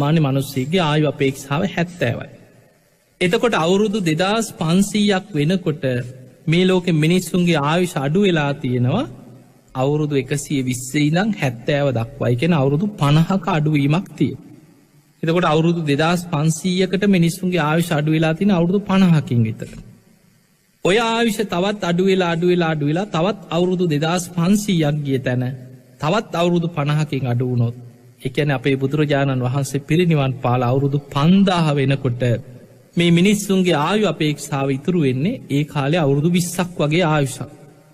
සාමාන්‍ය මනුස්සයෙක්ගේ ආයු අපේක්ෂාව 70යි. එතකොට අවුරුදු 2500ක් වෙනකොට මේ ලෝකෙ මිනිස්සුන්ගේ ආයුෂ අඩු වෙලා තියෙනවා අවුරුදු 120 ඉඳන් 70 දක්වා. ඒ කියන්නේ අවුරුදු 50ක අඩුවීමක් තියෙනවා. එතකොට අවුරුදු 2500කට මිනිස්සුන්ගේ ආයුෂ අඩු වෙලා තියෙන අවුරුදු 50කින් විතර. ඔය ආයුෂ තවත් අඩු වෙලා තවත් අවුරුදු 2500ක් ගිය තැන තවත් අවුරුදු 50කින් අඩු වුණොත් ඒ කියන්නේ අපේ බුදුරජාණන් වහන්සේ පිරිනිවන් පාලා අවුරුදු 5000 වෙනකොට මේ මිනිස්සුන්ගේ ආයු අපේක්ෂාව ඉතුරු වෙන්නේ ඒ කාලේ අවුරුදු 20ක් වගේ ආයුෂක්.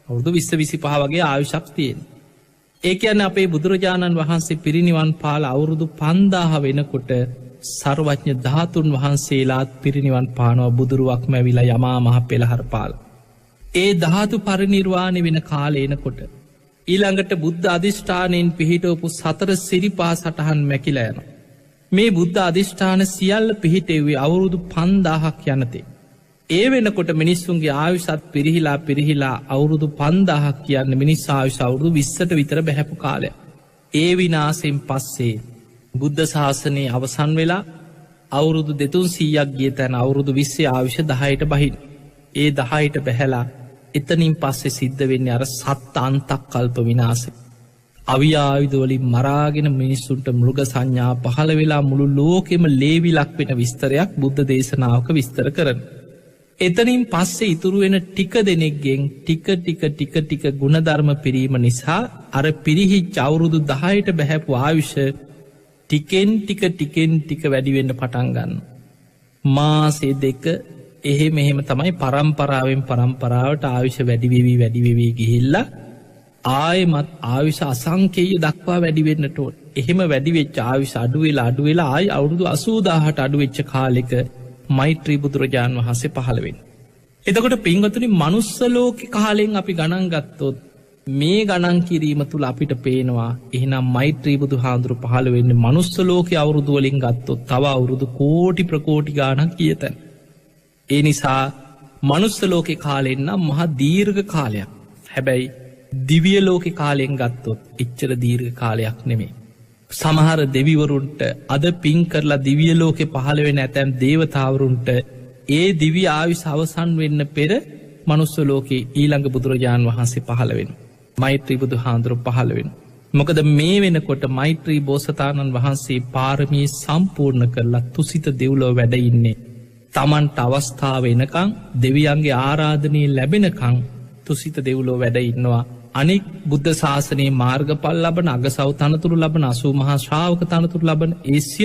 අවුරුදු 20-25 වගේ ආයුෂක් තියෙන. ඒ කියන්නේ අපේ බුදුරජාණන් වහන්සේ පිරිනිවන් පාලා අවුරුදු 5000 වෙනකොට සර්වඥ ධාතුන් වහන්සේලාත් පිරිනිවන් පානවා බුදුරුවක්ම ඇවිලා යමා මහ පෙළහර පාලා. ඒ ධාතු පරිනිර්වාණය වෙන කාලේ එනකොට ඊළඟට බුද්ධ අධිෂ්ඨානයෙන් පිහිටවපු 4 සිරිපා සටහන් මැකිලා යනවා. මේ බුද්ධ අධිෂ්ඨාන සියල්ල පිහිටෙව්වේ අවුරුදු 5000ක් යනතේ. ඒ වෙනකොට මිනිස්සුන්ගේ ආයුෂත් පිරිහිලා අවුරුදු 5000ක් කියන්නේ මිනිස් ආයුෂ අවුරුදු 20ට විතර බැහැපු කාලයක්. ඒ විනාශයෙන් පස්සේ බුද්ධ ශාසනයේ අවසන් වෙලා අවුරුදු 2300ක් ගිය තැන අවුරුදු 20 ආයුෂ 10ට බහින්. ඒ 10ට බැහැලා එතනින් පස්සේ සිද්ධ වෙන්නේ අර සත් අන්තක් කල්ප විනාශය. අවියායුධවලින් මරාගෙන මිනිස්සුන්ට මෘග සංඥා පහළ වෙලා මුළු ලෝකෙම ලේවිලක් වෙන විස්තරයක් බුද්ධ දේශනාවක විස්තර කරන. එතනින් පස්සේ ඉතුරු වෙන ටික දෙනෙක්ගෙන් ටික ගුණධර්ම පිරීම නිසා අර පිරිහිච්ච අවුරුදු 10ට බැහැපු ආයුෂ ටිකෙන් ටික වැඩිවෙන්න පටන් ගන්න. මාසේ 2 එහෙම තමයි පරම්පරාවෙන් පරම්පරාවට ආයුෂ වැඩිවෙවී ගිහිල්ලා ආයෙමත් ආයුෂ අසංකේය දක්වා වැඩිවෙන්නට ඕන. එහෙම වැඩිවෙච්ච ආයුෂ අඩු වෙලා ආයි අවුරුදු 80000ට අඩු වෙච්ච කාලෙක මෛත්‍රී බුදුරජාණන් වහන්සේ පහළ වෙන්නේ. එතකොට පින්වතුනි මනුස්ස ලෝකේ කාලෙන් අපි ගණන් ගත්තොත් මේ ගණන් කිරීම තුල අපිට පේනවා එහෙනම් මෛත්‍රී බුදුහාඳුරු පහළ වෙන්නේ මනුස්ස ලෝකේ අවුරුදු වලින් ගත්තොත් තව අවුරුදු කෝටි ප්‍රකෝටි ගාණක් කියතන. ඒ නිසා මනුස්ස ලෝකේ කාලෙන් නම් මහා දීර්ඝ කාලයක්. හැබැයි දිව්‍ය ලෝකේ කාලෙන් ගත්තොත් එච්චර දීර්ඝ කාලයක් නෙමෙයි. සමහර දෙවිවරුන්ට අද පින් කරලා දිව්‍ය ලෝකේ පහළ වෙන ඇතැම් දේවතාවරුන්ට ඒ දිව්‍ය ආයුෂ අවසන් වෙන්න පෙර මනුස්ස ලෝකේ ඊළඟ බුදුරජාණන් වහන්සේ පහළ වෙනවා. මෛත්‍රී බුදුහාඳුරු පහළ වෙනවා. මොකද මේ වෙනකොට මෛත්‍රී බෝසතාණන් වහන්සේ පාරමී සම්පූර්ණ කරලා තුසිත දෙව්ලොව වැඩ ඉන්නේ. තමන්ට අවස්ථාව එනකං දෙවියන්ගේ ආරාධනය ලැබෙනකං තුසිත දෙව්ලොව වැඩ ඉන්නවා. අනෙක් බුද්ධ ශාසනයේ මාර්ගඵල ලබන අගසව් තනතුරු ලබන 80 මහා ශ්‍රාවක තනතුරු ලබන ඒ සියලු